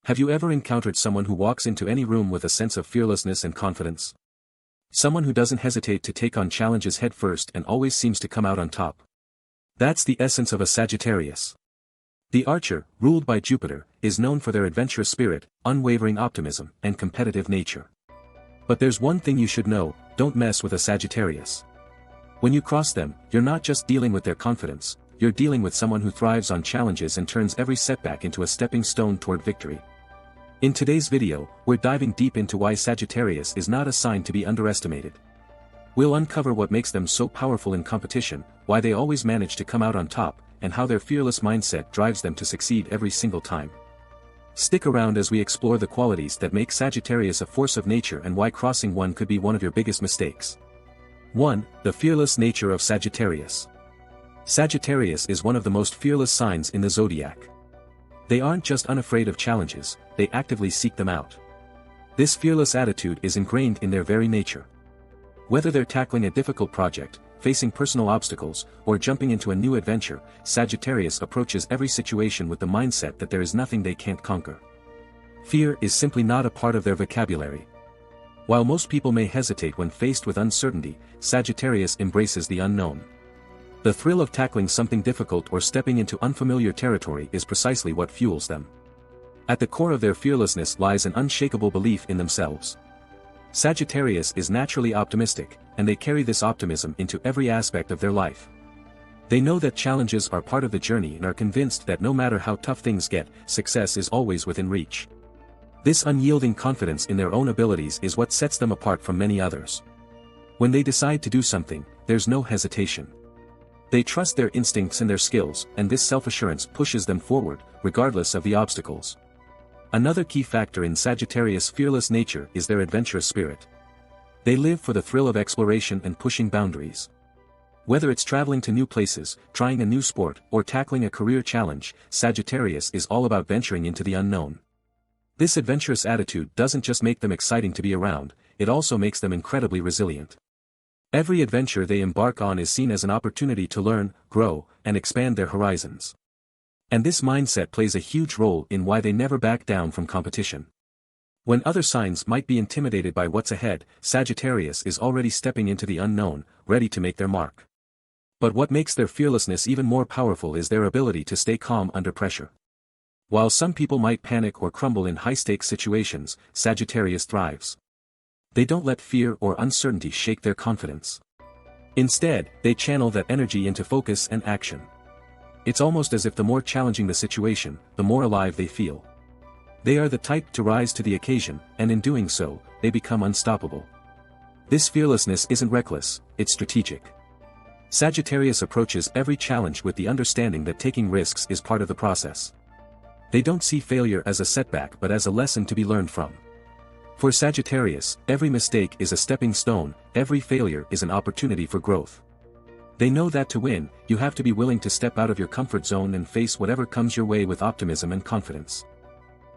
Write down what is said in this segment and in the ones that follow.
Have you ever encountered someone who walks into any room with a sense of fearlessness and confidence? Someone who doesn't hesitate to take on challenges head first and always seems to come out on top. That's the essence of a Sagittarius. The Archer, ruled by Jupiter, is known for their adventurous spirit, unwavering optimism, and competitive nature. But there's one thing you should know: don't mess with a Sagittarius. When you cross them, you're not just dealing with their confidence, you're dealing with someone who thrives on challenges and turns every setback into a stepping stone toward victory. In today's video, we're diving deep into why Sagittarius is not a sign to be underestimated. We'll uncover what makes them so powerful in competition, why they always manage to come out on top, and how their fearless mindset drives them to succeed every single time. Stick around as we explore the qualities that make Sagittarius a force of nature and why crossing one could be one of your biggest mistakes. 1. The fearless nature of Sagittarius. Sagittarius is one of the most fearless signs in the zodiac. They aren't just unafraid of challenges, they actively seek them out. This fearless attitude is ingrained in their very nature. Whether they're tackling a difficult project, facing personal obstacles, or jumping into a new adventure, Sagittarius approaches every situation with the mindset that there is nothing they can't conquer. Fear is simply not a part of their vocabulary. While most people may hesitate when faced with uncertainty, Sagittarius embraces the unknown. The thrill of tackling something difficult or stepping into unfamiliar territory is precisely what fuels them. At the core of their fearlessness lies an unshakable belief in themselves. Sagittarius is naturally optimistic, and they carry this optimism into every aspect of their life. They know that challenges are part of the journey and are convinced that no matter how tough things get, success is always within reach. This unyielding confidence in their own abilities is what sets them apart from many others. When they decide to do something, there's no hesitation. They trust their instincts and their skills, and this self-assurance pushes them forward, regardless of the obstacles. Another key factor in Sagittarius' fearless nature is their adventurous spirit. They live for the thrill of exploration and pushing boundaries. Whether it's traveling to new places, trying a new sport, or tackling a career challenge, Sagittarius is all about venturing into the unknown. This adventurous attitude doesn't just make them exciting to be around, it also makes them incredibly resilient. Every adventure they embark on is seen as an opportunity to learn, grow, and expand their horizons. And this mindset plays a huge role in why they never back down from competition. When other signs might be intimidated by what's ahead, Sagittarius is already stepping into the unknown, ready to make their mark. But what makes their fearlessness even more powerful is their ability to stay calm under pressure. While some people might panic or crumble in high-stakes situations, Sagittarius thrives. They don't let fear or uncertainty shake their confidence. Instead, they channel that energy into focus and action. It's almost as if the more challenging the situation, the more alive they feel. They are the type to rise to the occasion, and in doing so, they become unstoppable. This fearlessness isn't reckless, it's strategic. Sagittarius approaches every challenge with the understanding that taking risks is part of the process. They don't see failure as a setback but as a lesson to be learned from. For Sagittarius, every mistake is a stepping stone, every failure is an opportunity for growth. They know that to win, you have to be willing to step out of your comfort zone and face whatever comes your way with optimism and confidence.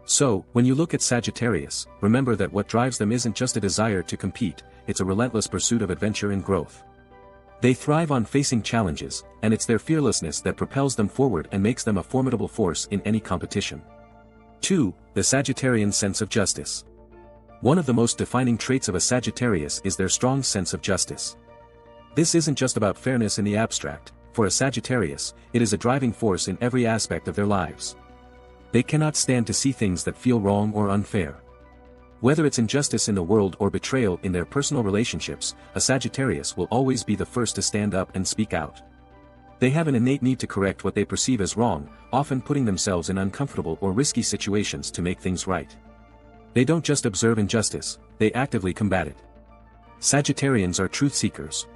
So, when you look at Sagittarius, remember that what drives them isn't just a desire to compete, it's a relentless pursuit of adventure and growth. They thrive on facing challenges, and it's their fearlessness that propels them forward and makes them a formidable force in any competition. 2. The Sagittarian sense of justice. One of the most defining traits of a Sagittarius is their strong sense of justice. This isn't just about fairness in the abstract. For a Sagittarius, it is a driving force in every aspect of their lives. They cannot stand to see things that feel wrong or unfair. Whether it's injustice in the world or betrayal in their personal relationships, a Sagittarius will always be the first to stand up and speak out. They have an innate need to correct what they perceive as wrong, often putting themselves in uncomfortable or risky situations to make things right. They don't just observe injustice, they actively combat it. Sagittarians are truth seekers.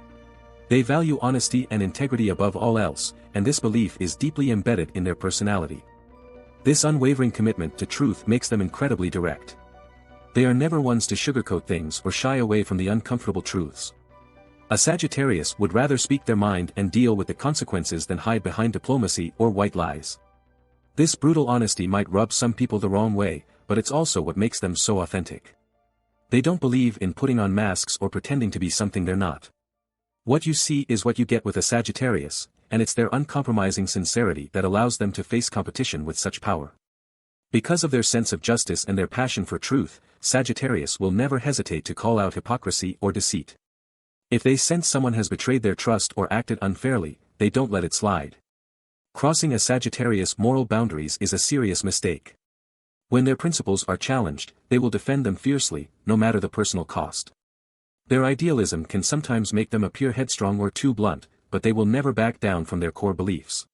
They value honesty and integrity above all else, and this belief is deeply embedded in their personality. This unwavering commitment to truth makes them incredibly direct. They are never ones to sugarcoat things or shy away from the uncomfortable truths. A Sagittarius would rather speak their mind and deal with the consequences than hide behind diplomacy or white lies. This brutal honesty might rub some people the wrong way, but it's also what makes them so authentic. They don't believe in putting on masks or pretending to be something they're not. What you see is what you get with a Sagittarius, and it's their uncompromising sincerity that allows them to face competition with such power. Because of their sense of justice and their passion for truth, Sagittarius will never hesitate to call out hypocrisy or deceit. If they sense someone has betrayed their trust or acted unfairly, they don't let it slide. Crossing a Sagittarius' moral boundaries is a serious mistake. When their principles are challenged, they will defend them fiercely, no matter the personal cost. Their idealism can sometimes make them appear headstrong or too blunt, but they will never back down from their core beliefs.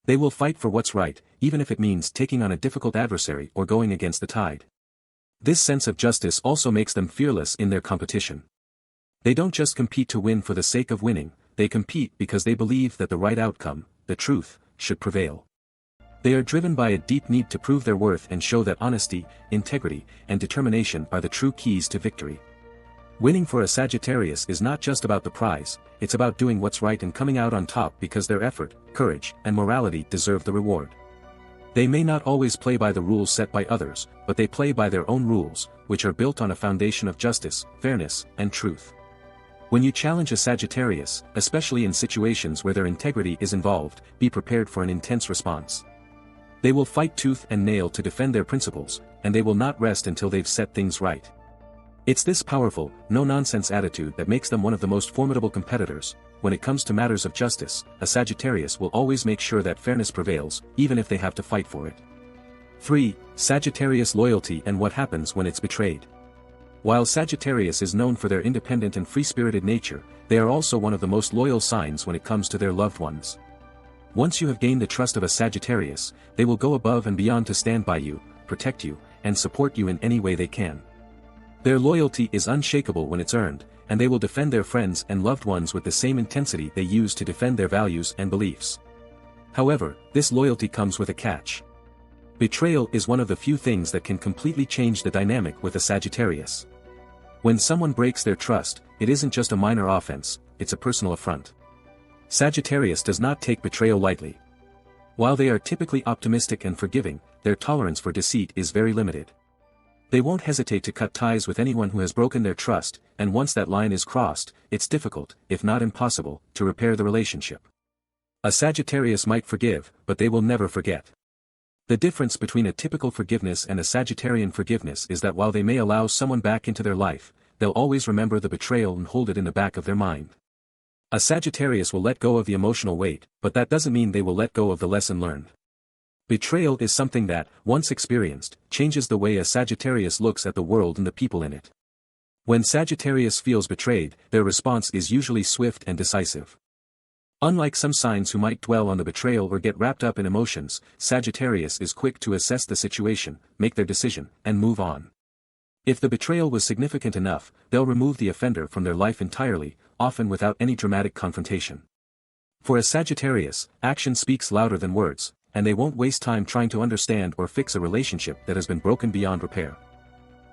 They will fight for what's right, even if it means taking on a difficult adversary or going against the tide. This sense of justice also makes them fearless in their competition. They don't just compete to win for the sake of winning, they compete because they believe that the right outcome, the truth, should prevail. They are driven by a deep need to prove their worth and show that honesty, integrity, and determination are the true keys to victory. Winning for a Sagittarius is not just about the prize, it's about doing what's right and coming out on top because their effort, courage, and morality deserve the reward. They may not always play by the rules set by others, but they play by their own rules, which are built on a foundation of justice, fairness, and truth. When you challenge a Sagittarius, especially in situations where their integrity is involved, be prepared for an intense response. They will fight tooth and nail to defend their principles, and they will not rest until they've set things right. It's this powerful, no-nonsense attitude that makes them one of the most formidable competitors. When it comes to matters of justice, a Sagittarius will always make sure that fairness prevails, even if they have to fight for it. 3. Sagittarius loyalty and what happens when it's betrayed. While Sagittarius is known for their independent and free-spirited nature, they are also one of the most loyal signs when it comes to their loved ones. Once you have gained the trust of a Sagittarius, they will go above and beyond to stand by you, protect you, and support you in any way they can. Their loyalty is unshakable when it's earned, and they will defend their friends and loved ones with the same intensity they use to defend their values and beliefs. However, this loyalty comes with a catch. Betrayal is one of the few things that can completely change the dynamic with a Sagittarius. When someone breaks their trust, it isn't just a minor offense, it's a personal affront. Sagittarius does not take betrayal lightly. While they are typically optimistic and forgiving, their tolerance for deceit is very limited. They won't hesitate to cut ties with anyone who has broken their trust, and once that line is crossed, it's difficult, if not impossible, to repair the relationship. A Sagittarius might forgive, but they will never forget. The difference between a typical forgiveness and a Sagittarian forgiveness is that while they may allow someone back into their life, they'll always remember the betrayal and hold it in the back of their mind. A Sagittarius will let go of the emotional weight, but that doesn't mean they will let go of the lesson learned. Betrayal is something that, once experienced, changes the way a Sagittarius looks at the world and the people in it. When Sagittarius feels betrayed, their response is usually swift and decisive. Unlike some signs who might dwell on the betrayal or get wrapped up in emotions, Sagittarius is quick to assess the situation, make their decision, and move on. If the betrayal was significant enough, they'll remove the offender from their life entirely, often without any dramatic confrontation. For a Sagittarius, action speaks louder than words, and they won't waste time trying to understand or fix a relationship that has been broken beyond repair.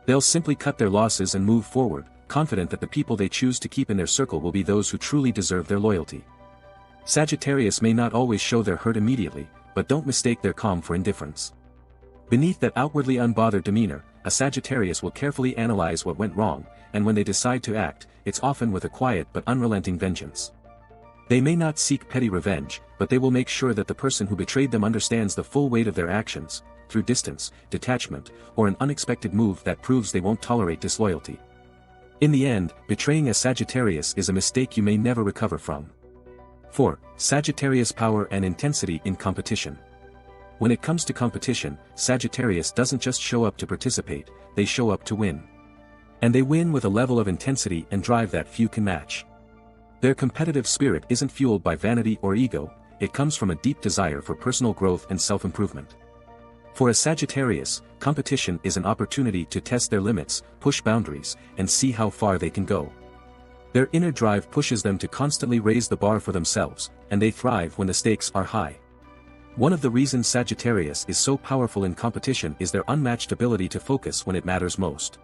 They'll simply cut their losses and move forward, confident that the people they choose to keep in their circle will be those who truly deserve their loyalty. Sagittarius may not always show their hurt immediately, but don't mistake their calm for indifference. Beneath that outwardly unbothered demeanor, a Sagittarius will carefully analyze what went wrong, and when they decide to act, it's often with a quiet but unrelenting vengeance. They may not seek petty revenge, but they will make sure that the person who betrayed them understands the full weight of their actions, through distance, detachment, or an unexpected move that proves they won't tolerate disloyalty. In the end, betraying a Sagittarius is a mistake you may never recover from. 4. Sagittarius power and intensity in competition. When it comes to competition, Sagittarius doesn't just show up to participate, they show up to win. And they win with a level of intensity and drive that few can match. Their competitive spirit isn't fueled by vanity or ego, it comes from a deep desire for personal growth and self-improvement. For a Sagittarius, competition is an opportunity to test their limits, push boundaries, and see how far they can go. Their inner drive pushes them to constantly raise the bar for themselves, and they thrive when the stakes are high. One of the reasons Sagittarius is so powerful in competition is their unmatched ability to focus when it matters most.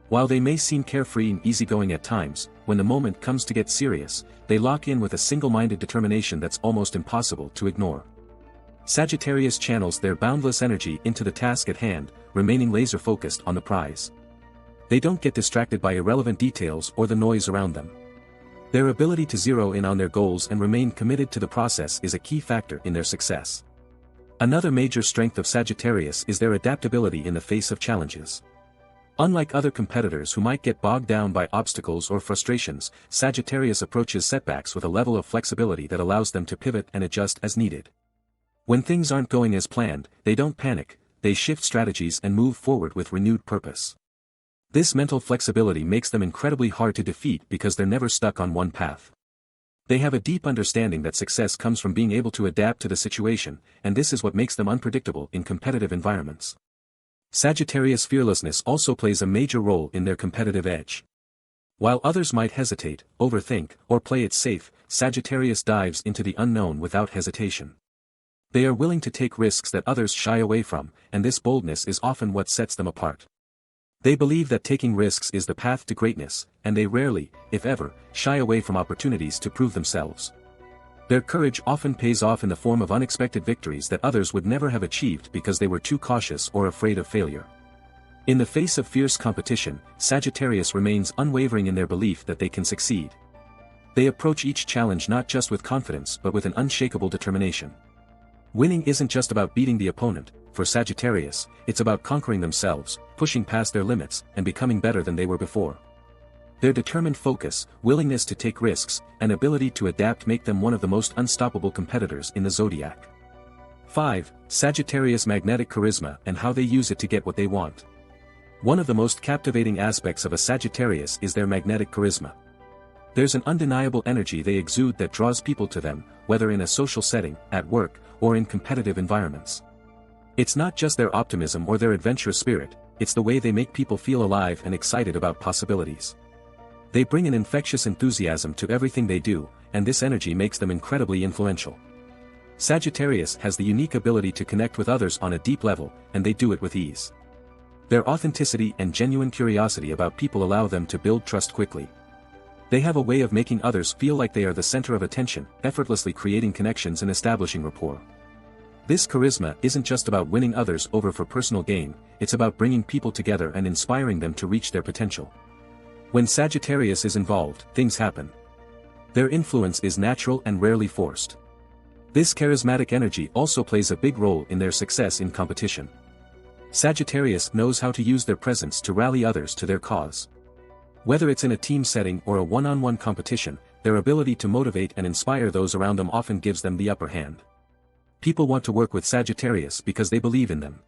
While they may seem carefree and easygoing at times, when the moment comes to get serious, they lock in with a single-minded determination that's almost impossible to ignore. Sagittarius channels their boundless energy into the task at hand, remaining laser-focused on the prize. They don't get distracted by irrelevant details or the noise around them. Their ability to zero in on their goals and remain committed to the process is a key factor in their success. Another major strength of Sagittarius is their adaptability in the face of challenges. Unlike other competitors who might get bogged down by obstacles or frustrations, Sagittarius approaches setbacks with a level of flexibility that allows them to pivot and adjust as needed. When things aren't going as planned, they don't panic, they shift strategies and move forward with renewed purpose. This mental flexibility makes them incredibly hard to defeat because they're never stuck on one path. They have a deep understanding that success comes from being able to adapt to the situation, and this is what makes them unpredictable in competitive environments. Sagittarius' fearlessness also plays a major role in their competitive edge. While others might hesitate, overthink, or play it safe, Sagittarius dives into the unknown without hesitation. They are willing to take risks that others shy away from, and this boldness is often what sets them apart. They believe that taking risks is the path to greatness, and they rarely, if ever, shy away from opportunities to prove themselves. Their courage often pays off in the form of unexpected victories that others would never have achieved because they were too cautious or afraid of failure. In the face of fierce competition, Sagittarius remains unwavering in their belief that they can succeed. They approach each challenge not just with confidence but with an unshakable determination. Winning isn't just about beating the opponent. For Sagittarius, it's about conquering themselves, pushing past their limits, and becoming better than they were before. Their determined focus, willingness to take risks, and ability to adapt make them one of the most unstoppable competitors in the Zodiac. 5. Sagittarius' magnetic charisma and how they use it to get what they want. One of the most captivating aspects of a Sagittarius is their magnetic charisma. There's an undeniable energy they exude that draws people to them, whether in a social setting, at work, or in competitive environments. It's not just their optimism or their adventurous spirit, it's the way they make people feel alive and excited about possibilities. They bring an infectious enthusiasm to everything they do, and this energy makes them incredibly influential. Sagittarius has the unique ability to connect with others on a deep level, and they do it with ease. Their authenticity and genuine curiosity about people allow them to build trust quickly. They have a way of making others feel like they are the center of attention, effortlessly creating connections and establishing rapport. This charisma isn't just about winning others over for personal gain, it's about bringing people together and inspiring them to reach their potential. When Sagittarius is involved, things happen. Their influence is natural and rarely forced. This charismatic energy also plays a big role in their success in competition. Sagittarius knows how to use their presence to rally others to their cause. Whether it's in a team setting or a one-on-one competition, their ability to motivate and inspire those around them often gives them the upper hand. People want to work with Sagittarius because they believe in them.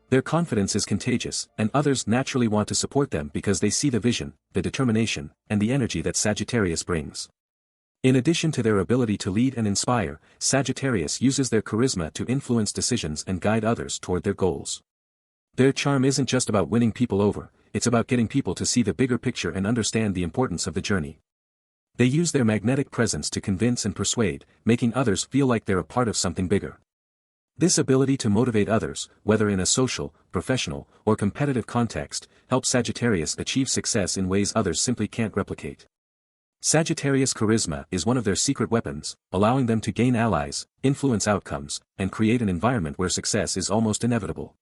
Their confidence is contagious, and others naturally want to support them because they see the vision, the determination, and the energy that Sagittarius brings. In addition to their ability to lead and inspire, Sagittarius uses their charisma to influence decisions and guide others toward their goals. Their charm isn't just about winning people over, it's about getting people to see the bigger picture and understand the importance of the journey. They use their magnetic presence to convince and persuade, making others feel like they're a part of something bigger. This ability to motivate others, whether in a social, professional, or competitive context, helps Sagittarius achieve success in ways others simply can't replicate. Sagittarius' charisma is one of their secret weapons, allowing them to gain allies, influence outcomes, and create an environment where success is almost inevitable.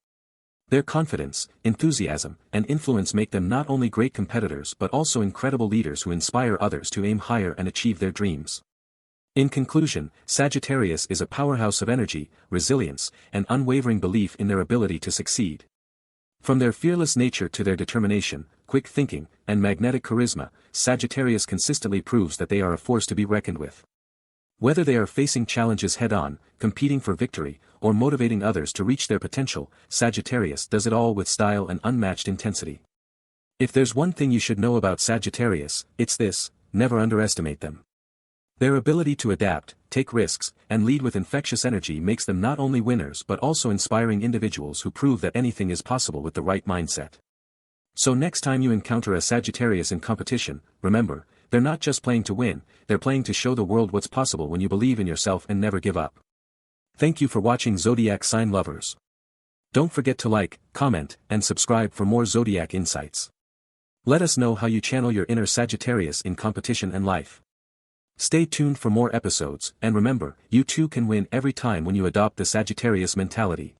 Their confidence, enthusiasm, and influence make them not only great competitors but also incredible leaders who inspire others to aim higher and achieve their dreams. In conclusion, Sagittarius is a powerhouse of energy, resilience, and unwavering belief in their ability to succeed. From their fearless nature to their determination, quick thinking, and magnetic charisma, Sagittarius consistently proves that they are a force to be reckoned with. Whether they are facing challenges head-on, competing for victory, or motivating others to reach their potential, Sagittarius does it all with style and unmatched intensity. If there's one thing you should know about Sagittarius, it's this: never underestimate them. Their ability to adapt, take risks, and lead with infectious energy makes them not only winners but also inspiring individuals who prove that anything is possible with the right mindset. So next time you encounter a Sagittarius in competition, remember, they're not just playing to win, they're playing to show the world what's possible when you believe in yourself and never give up. Thank you for watching Zodiac Sign Lovers. Don't forget to like, comment, and subscribe for more Zodiac insights. Let us know how you channel your inner Sagittarius in competition and life. Stay tuned for more episodes, and remember, you too can win every time when you adopt the Sagittarius mentality.